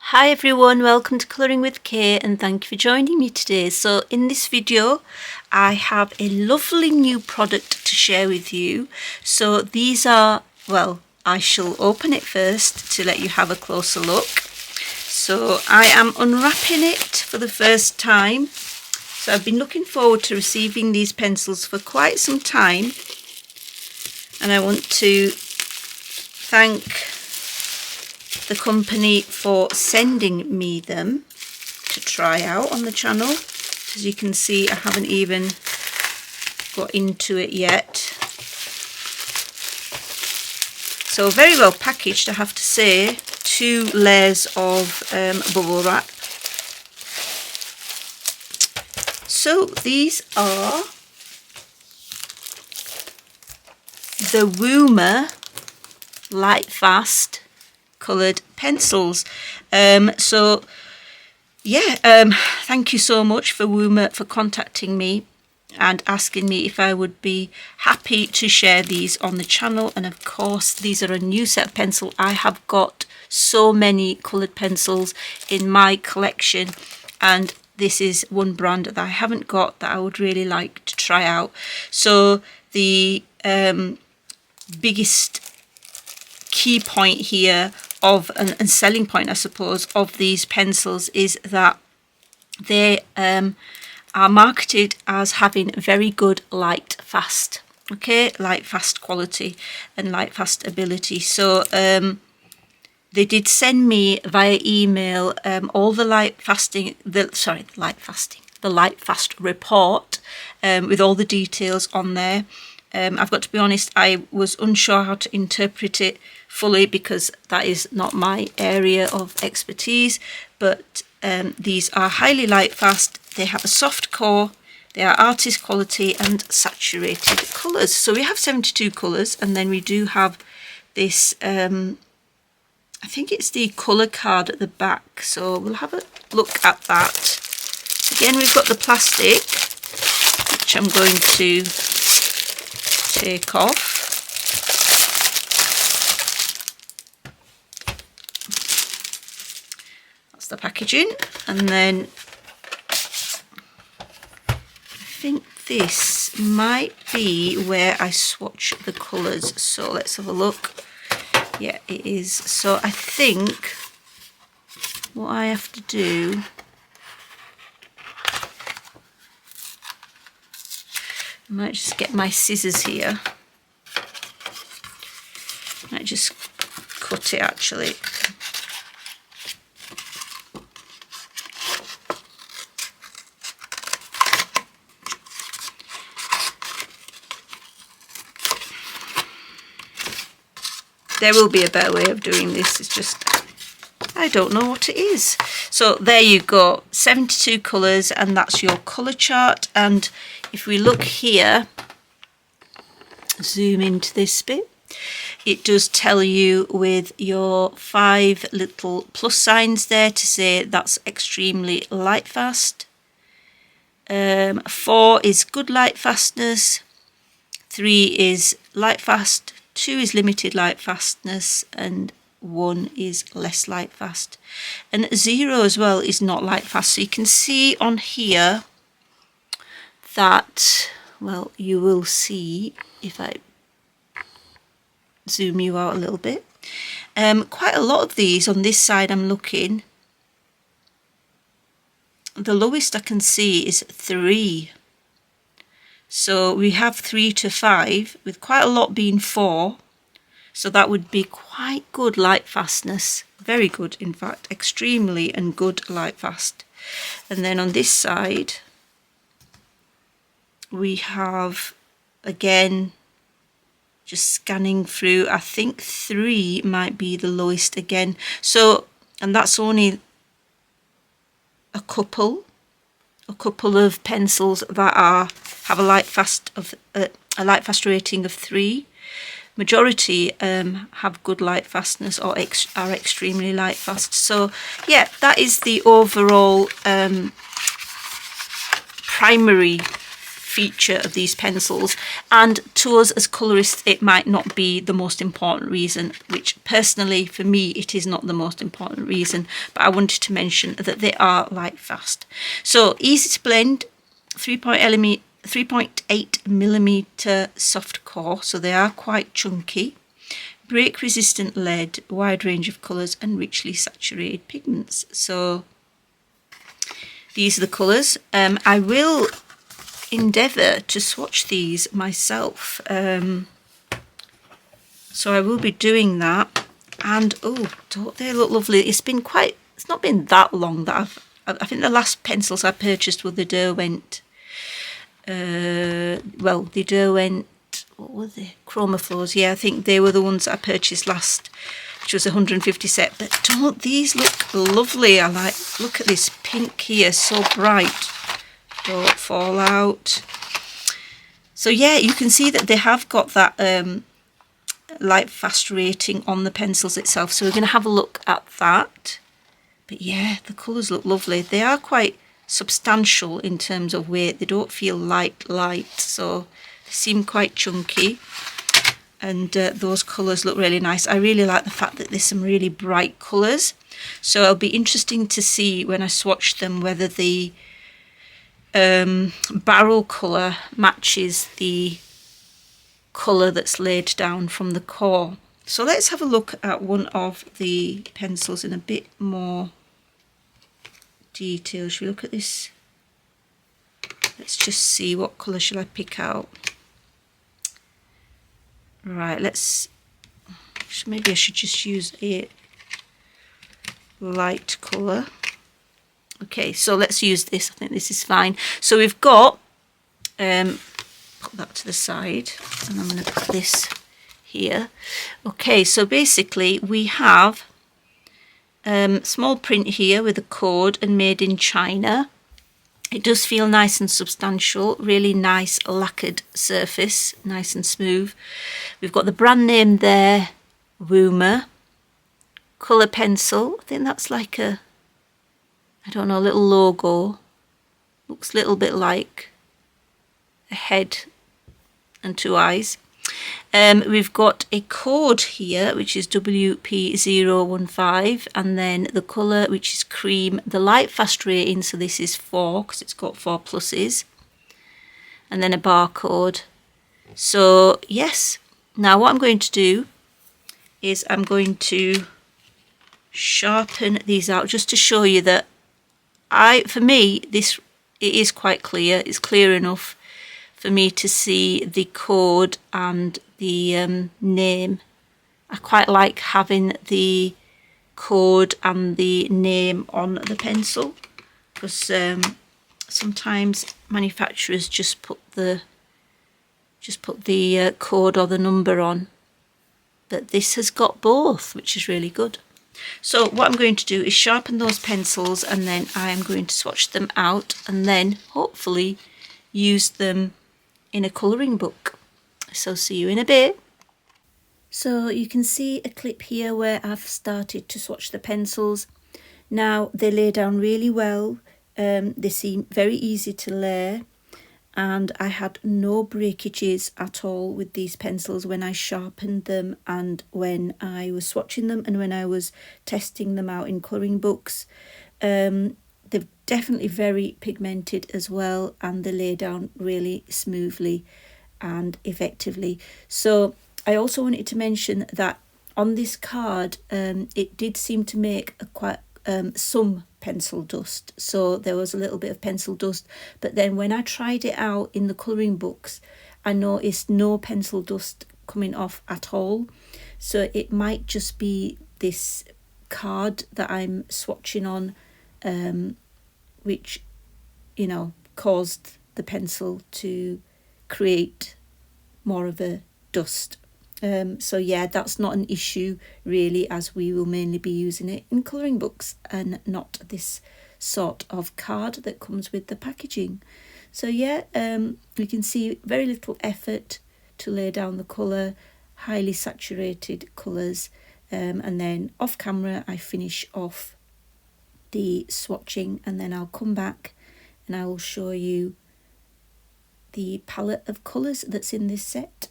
Hi everyone, welcome to Colouring with Kay and thank you for joining me today. So in this video I have a lovely new product to share with you. So these are, well, I shall open it first to let you have a closer look. So I am unwrapping it for the first time. So I've been looking forward to receiving these pencils for quite some time, and I want to thank the company for sending me them to try out on the channel. As you can see, I haven't even got into it yet. So very well packaged, I have to say. 2 layers of bubble wrap. So these are the Woomer Lightfast coloured pencils. Thank you so much for Woomer for contacting me and asking me if I would be happy to share these on the channel. And of course, these are a new set of pencil. I have got so many coloured pencils in my collection, and this is one brand that I haven't got that I would really like to try out. So the biggest key point here and selling point, I suppose, of these pencils is that they are marketed as having very good light fast, light fast quality and light fast ability. So they did send me via email all the light fast report with all the details on there. I've got to be honest, I was unsure how to interpret it fully because that is not my area of expertise, but these are highly light fast. They have a soft core, they are artist quality and saturated colours. So we have 72 colours, and then we do have this, I think it's the colour card at the back, so we'll have a look at that. Again, we've got the plastic, which I'm going to take off. That's the packaging, and then I think this might be where I swatch the colours. So let's have a look. Yeah, it is. So I think what I have to do, I might just get my scissors here. I might just cut it actually. There will be a better way of doing this, it's just I don't know what it is. So there you go, 72 colours, and that's your colour chart. And if we look here, zoom into this bit, it does tell you with your 5 little plus signs there to say that's extremely light fast. 4 is good light fastness, 3 is light fast, 2 is limited light fastness, and 1 is less light fast. And 0 as well is not light fast. So you can see on here that, well, you will see if I zoom you out a little bit. Quite a lot of these on this side I'm looking. The lowest I can see is 3. So we have 3 to 5, with quite a lot being 4. So that would be quite good light fastness. Very good, in fact, extremely and good light fast. And then on this side, we have, again, just scanning through, I think 3 might be the lowest again. So, and that's only a couple of pencils that have a light fast rating of 3. Majority have good light fastness or are extremely light fast. So yeah, that is the overall primary feature of these pencils, and to us as colourists it might not be the most important reason, which personally for me it is not the most important reason, but I wanted to mention that they are light fast. So easy to blend, 3.8mm soft core, so they are quite chunky, break resistant lead, wide range of colours and richly saturated pigments. So these are the colours. I will endeavour to swatch these myself, so I will be doing that. And oh, don't they look lovely? It's not been that long that I think the last pencils I purchased were the Derwent, what were they, Chromaflows. Yeah, I think they were the ones I purchased last, which was 150 set. But don't these look lovely? Look at this pink here, so bright. Don't fall out. So yeah, you can see that they have got that light fast rating on the pencils itself. So we're going to have a look at that. But yeah, the colours look lovely. They are quite substantial in terms of weight. They don't feel light, so they seem quite chunky. And those colours look really nice. I really like the fact that there's some really bright colours. So it'll be interesting to see when I swatch them whether the barrel colour matches the colour that's laid down from the core. So let's have a look at one of the pencils in a bit more detail. Should we look at this? Let's just see, what colour shall I pick out? Right, maybe I should just use a light colour. Okay, so let's use this. I think this is fine. So we've got, put that to the side, and I'm going to put this here. Okay, so basically we have small print here with a code and made in China. It does feel nice and substantial, really nice lacquered surface, nice and smooth. We've got the brand name there, Woomer. Colour pencil, I think that's like a, I don't know, a little logo. Looks a little bit like a head and two eyes. We've got a code here which is WP015, and then the colour which is cream, the light fast rating, so this is 4 because it's got 4 pluses, and then a barcode. So yes, now what I'm going to do is I'm going to sharpen these out just to show you that for me it is quite clear. It's clear enough for me to see the code and the name. I quite like having the code and the name on the pencil, because sometimes manufacturers just put the code or the number on, but this has got both, which is really good. So what I'm going to do is sharpen those pencils, and then I am going to swatch them out and then hopefully use them in a colouring book. So see you in a bit. So you can see a clip here where I've started to swatch the pencils. Now they lay down really well. They seem very easy to layer, and I had no breakages at all with these pencils when I sharpened them and when I was swatching them and when I was testing them out in colouring books. They're definitely very pigmented as well, and they lay down really smoothly and effectively. So I also wanted to mention that on this card it did seem to make quite some pencil dust, so there was a little bit of pencil dust, but then when I tried it out in the colouring books I noticed no pencil dust coming off at all. So it might just be this card that I'm swatching on which, you know, caused the pencil to create more of a dust. So yeah, that's not an issue really, as we will mainly be using it in colouring books and not this sort of card that comes with the packaging. So yeah, we can see very little effort to lay down the colour, highly saturated colours, and then off camera I finish off the swatching, and then I'll come back and I will show you the palette of colours that's in this set.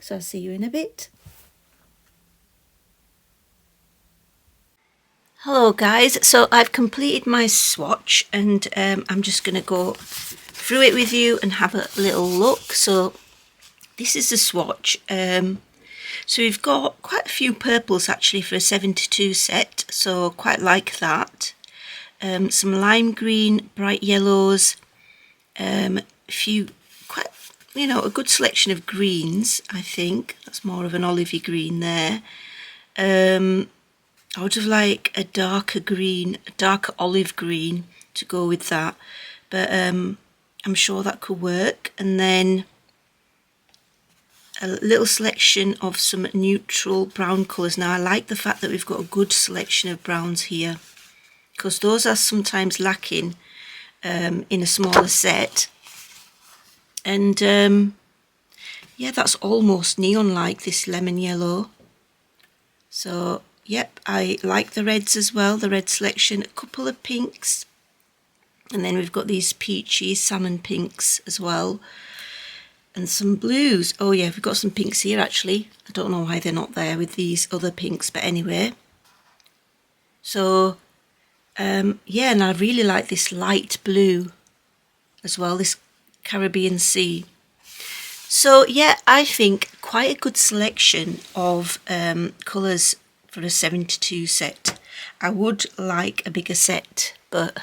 So I'll see you in a bit. Hello guys, so I've completed my swatch and I'm just going to go through it with you and have a little look. So this is the swatch. So we've got quite a few purples actually for a 7-2 set, so quite like that. Some lime green, bright yellows, a few quite, you know, a good selection of greens. I think that's more of an olivey green there. I would have liked a darker green, a darker olive green to go with that, but I'm sure that could work. And then a little selection of some neutral brown colours. Now I like the fact that we've got a good selection of browns here, because those are sometimes lacking in a smaller set. And yeah, that's almost neon like, this lemon yellow. So yep, I like the reds as well, the red selection, a couple of pinks, and then we've got these peachy salmon pinks as well, and some blues. Oh yeah, we've got some pinks here actually. I don't know why they're not there with these other pinks, but anyway. So yeah, and I really like this light blue as well, this Caribbean Sea. So yeah, I think quite a good selection of colours for a 7-2 set. I would like a bigger set, but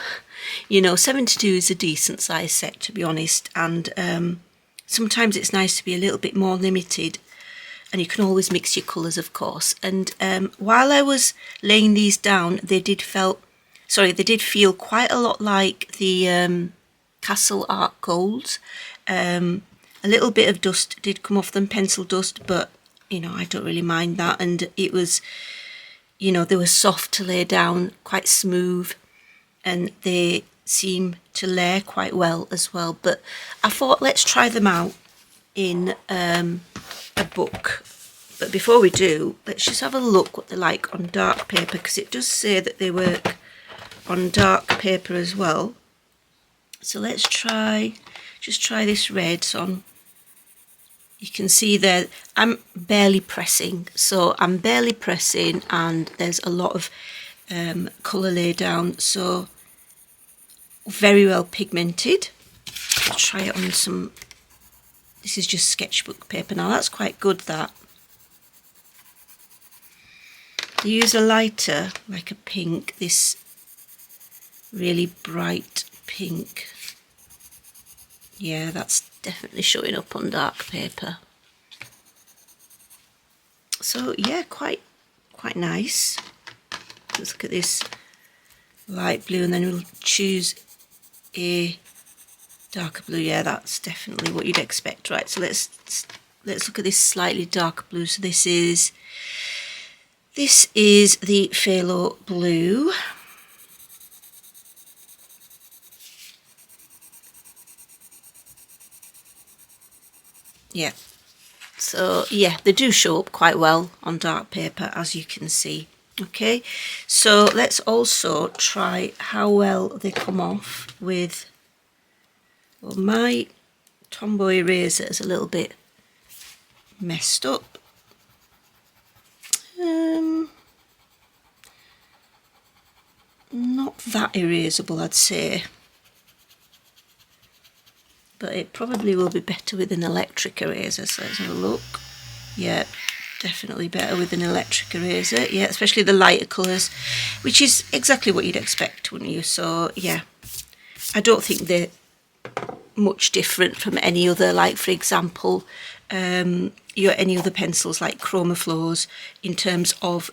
you know, 7-2 is a decent size set, to be honest, and sometimes it's nice to be a little bit more limited, and you can always mix your colours, of course. And while I was laying these down, they did feel quite a lot like the Castle Art Golds. A little bit of dust did come off them, pencil dust, but you know, I don't really mind that. And it was, you know, they were soft to lay down, quite smooth, and they seem to layer quite well as well. But I thought, let's try them out in a book. But before we do, let's just have a look what they're like on dark paper, because it does say that they work on dark paper as well. So let's just try this red on. You can see there I'm barely pressing, so I'm barely pressing, and there's a lot of colour laid down, so very well pigmented. Let's try it on some, this is just sketchbook paper. Now that's quite good, that. I use a lighter, like a pink, this really bright pink. Yeah, that's definitely showing up on dark paper. So yeah, quite nice. Let's look at this light blue, and then we'll choose a darker blue. Yeah, that's definitely what you'd expect, right? So let's look at this slightly darker blue. So this is the phthalo blue. Yeah, so yeah, they do show up quite well on dark paper, as you can see. Okay, so let's also try how well they come off with, well, my Tombow eraser is a little bit messed up. Not that erasable, I'd say, but it probably will be better with an electric eraser. So let's have a look. Yeah, definitely better with an electric eraser. Yeah, especially the lighter colours, which is exactly what you'd expect, wouldn't you? So yeah, I don't think they're much different from any other, like for example, any other pencils like Chroma Flows, in terms of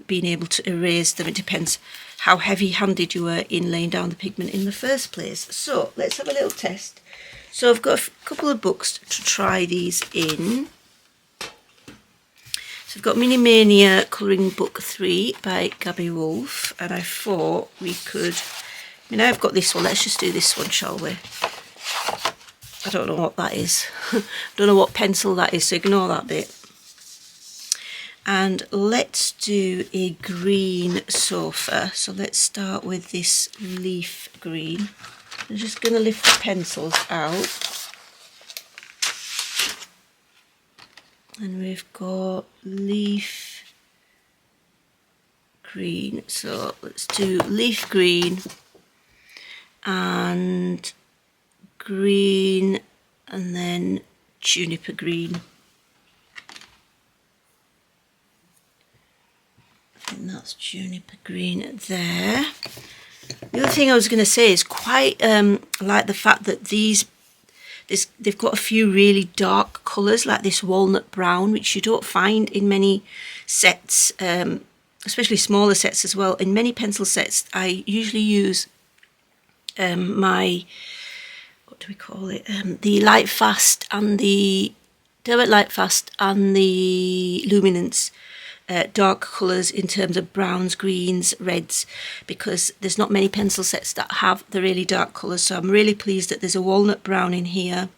being able to erase them. It depends how heavy-handed you were in laying down the pigment in the first place. So let's have a little test. So I've got a couple of books to try these in. So I've got Mini Mania Colouring Book 3 by Gabby Wolf, and I thought we could, I mean, I've got this one, let's just do this one, shall we? I don't know what that is. I don't know what pencil that is, so ignore that bit. And let's do a green sofa. So let's start with this leaf green. I'm just going to lift the pencils out. And we've got leaf green. So let's do leaf green and green and then juniper green. I think that's juniper green there. The other thing I was going to say is quite like the fact that they've got a few really dark colours like this walnut brown, which you don't find in many sets, especially smaller sets as well. In many pencil sets I usually use my, what do we call it, the Lightfast and the Derwent Lightfast and the Luminance dark colours in terms of browns, greens, reds, because there's not many pencil sets that have the really dark colours. So I'm really pleased that there's a walnut brown in here.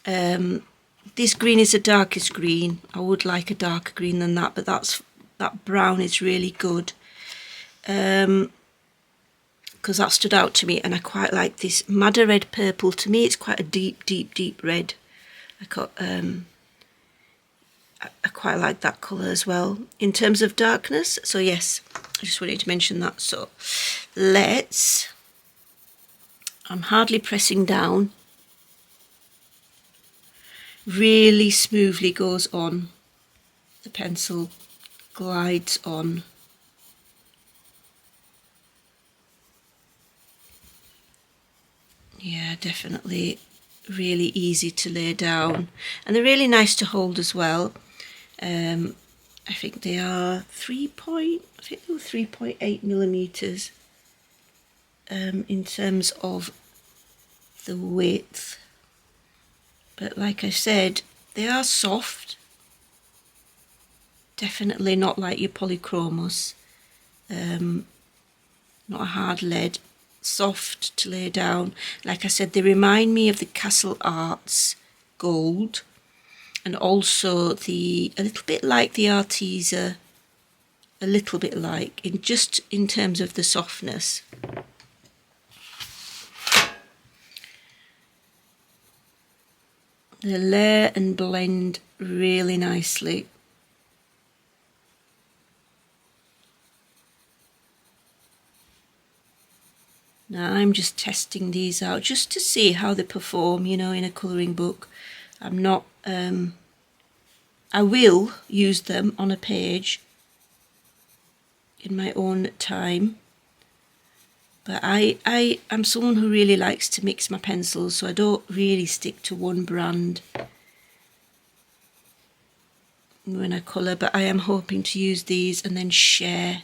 This green is the darkest green. I would like a darker green than that, but that brown is really good, because that stood out to me, and I quite like this madder red purple. To me it's quite a deep red. I quite like that colour as well in terms of darkness. So yes, I just wanted to mention that. So I'm hardly pressing down, really smoothly goes on, the pencil glides on. Yeah, definitely really easy to lay down, and they're really nice to hold as well. I think they are 3.8 millimeters in terms of the width, but like I said, they are soft, definitely not like your polychromos, not a hard lead, soft to lay down. Like I said, they remind me of the Castle Arts Gold, and also a little bit like the Arteza, a little bit like, just in terms of the softness. They layer and blend really nicely. Now I'm just testing these out just to see how they perform, you know, in a colouring book. I'm not, I will use them on a page in my own time, but I am someone who really likes to mix my pencils, so I don't really stick to one brand when I colour, but I am hoping to use these and then share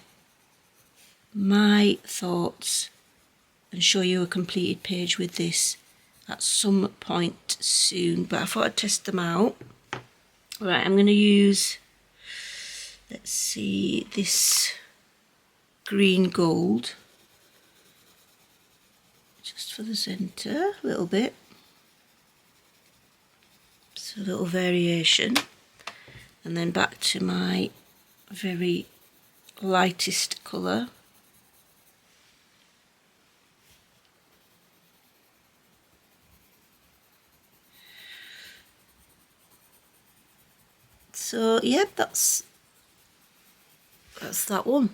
my thoughts and show you a completed page with this at some point soon, but I thought I'd test them out. Right, I'm going to use, let's see, this green gold just for the centre, a little bit, just a little variation, and then back to my very lightest colour. So yep, that's that one.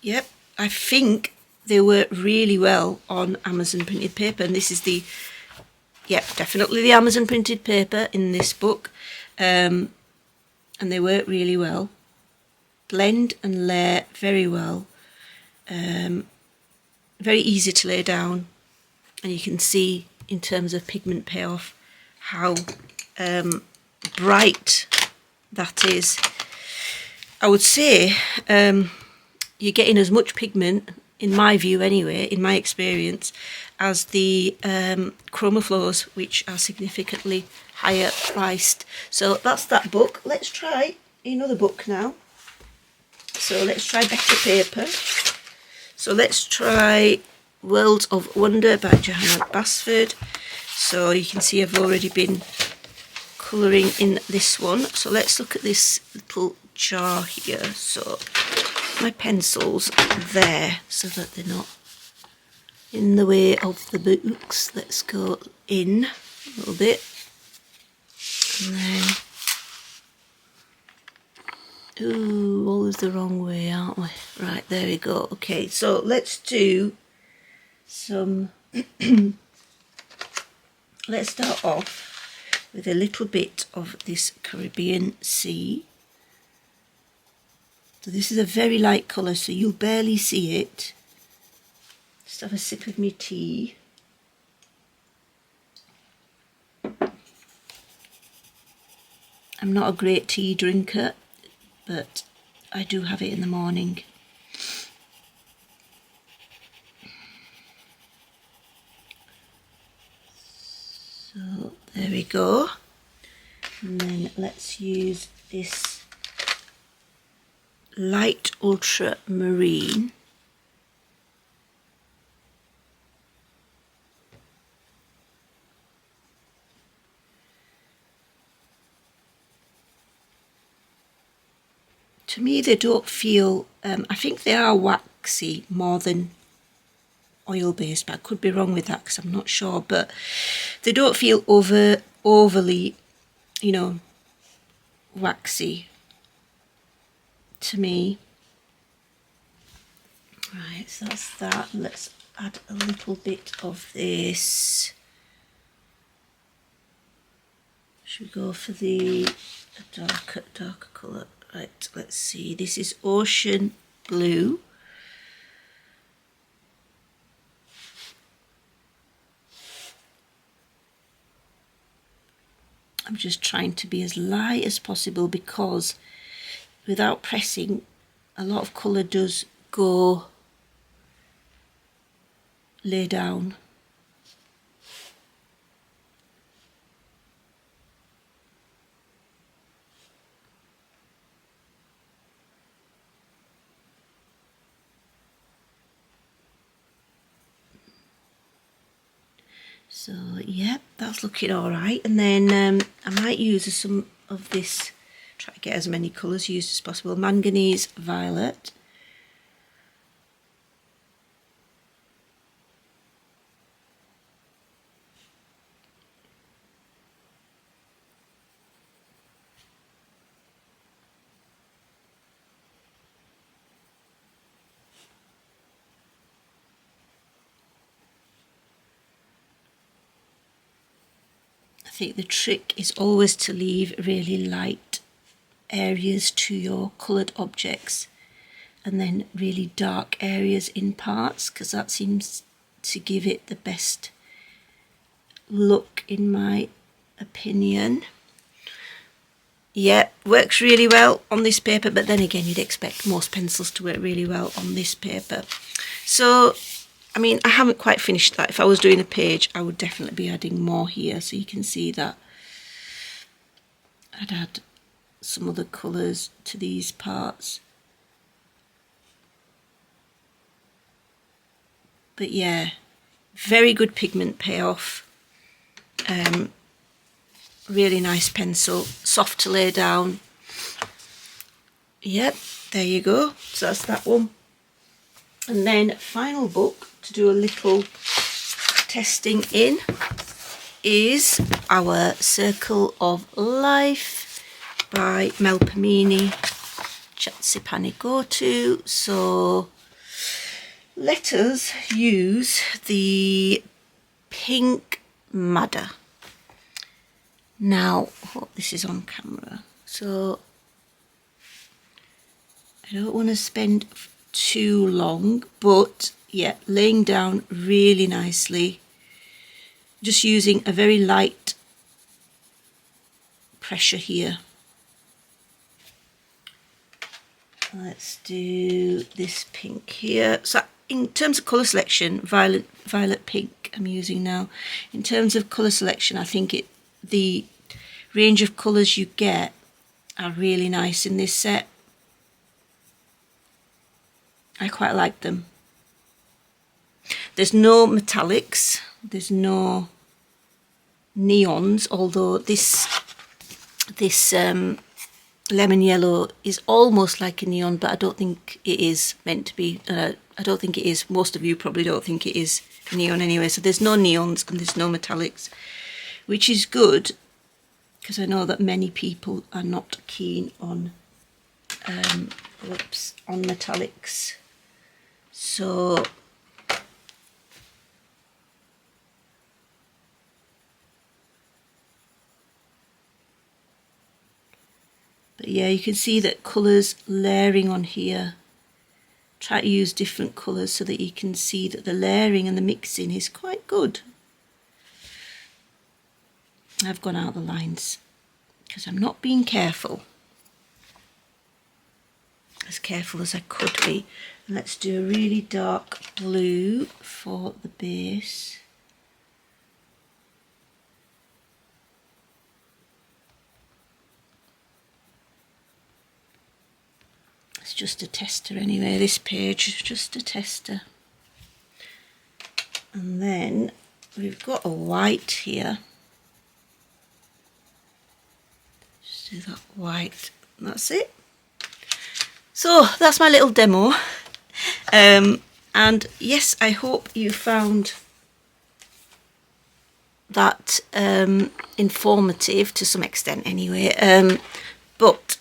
Yep, I think they work really well on Amazon printed paper, and this is the, yep, definitely the Amazon printed paper in this book, and they work really well, blend and layer very well, very easy to lay down, and you can see in terms of pigment payoff how bright that is. I would say you're getting as much pigment, in my view anyway, in my experience, as the Chromaflows, which are significantly higher priced. So that's that book. Let's try another book now. So let's try Better Paper. So let's try Worlds of Wonder by Johanna Basford. So you can see I've already been colouring in this one. So let's look at this little jar here. So my pencils there so that they're not in the way of the books. Let's go in a little bit, and then, ooh, always the wrong way, aren't we? Right, there we go. Okay, so let's do some, let's start off with a little bit of this Caribbean Sea. So this is a very light colour, so you'll barely see it. Just have a sip of my tea. I'm not a great tea drinker, but I do have it in the morning. So there we go. And then let's use this light ultramarine. To me, they don't feel, I think they are waxy more than oil-based, but I could be wrong with that because I'm not sure. But they don't feel overly, you know, waxy to me. Right, so that's that. Let's add a little bit of this. Should we go for the darker colour? Right, let's see. This is Ocean Blue. I'm just trying to be as light as possible because without pressing, a lot of colour does go lay down. So yeah, that's looking all right. And then I might use some of this, try to get as many colours used as possible. Manganese Violet. I think the trick is always to leave really light areas to your coloured objects and then really dark areas in parts, because that seems to give it the best look in my opinion. Yeah, works really well on this paper, but then again you'd expect most pencils to work really well on this paper. So I mean, I haven't quite finished that. If I was doing a page, I would definitely be adding more here. So you can see that I'd add some other colours to these parts. But yeah, very good pigment payoff. Really nice pencil, soft to lay down. Yep, there you go. So that's that one. And then final book to do a little testing in is our Circle of Life by Melpomene Chatsipanigotu. So let us use the pink madder. Now, hope this is on camera. So I don't want to spend too long, but yeah, laying down really nicely, just using a very light pressure here. Let's do this pink here. So in terms of colour selection, violet pink I'm using now. In terms of colour selection, I think the range of colours you get are really nice in this set. I quite like them. There's no metallics, there's no neons, although this lemon yellow is almost like a neon, but I don't think it is meant to be. I don't think it is. Most of you probably don't think it is neon anyway. So there's no neons and there's no metallics, which is good because I know that many people are not keen on on metallics. So but yeah, you can see that colours layering on here. Try to use different colours so that you can see that the layering and the mixing is quite good. I've gone out the lines because I'm not being careful. As careful as I could be. And let's do a really dark blue for the base. It's just a tester anyway, this page is just a tester. And then we've got a white here. Just do that white, that's it. So that's my little demo. And yes, I hope you found that informative to some extent anyway. But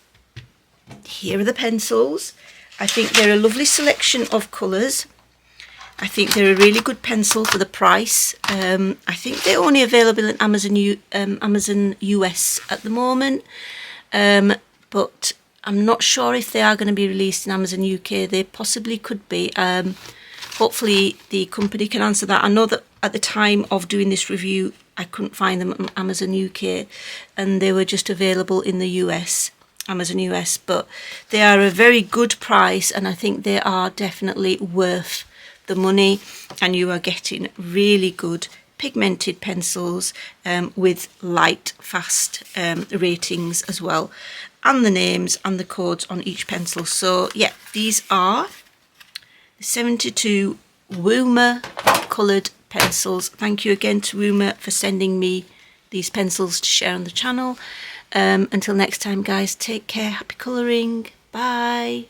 here are the pencils. I think they're a lovely selection of colours. I think they're a really good pencil for the price. I think they're only available in Amazon US at the moment. But I'm not sure if they are going to be released in Amazon UK. They possibly could be. Hopefully the company can answer that. I know that at the time of doing this review, I couldn't find them on Amazon UK and they were just available in the US. Amazon US, but they are a very good price and I think they are definitely worth the money, and you are getting really good pigmented pencils with Lightfast ratings as well, and the names and the codes on each pencil. So yeah, these are the 72 Woomer coloured pencils. Thank you again to Woomer for sending me these pencils to share on the channel. Until next time guys, take care, happy colouring, bye.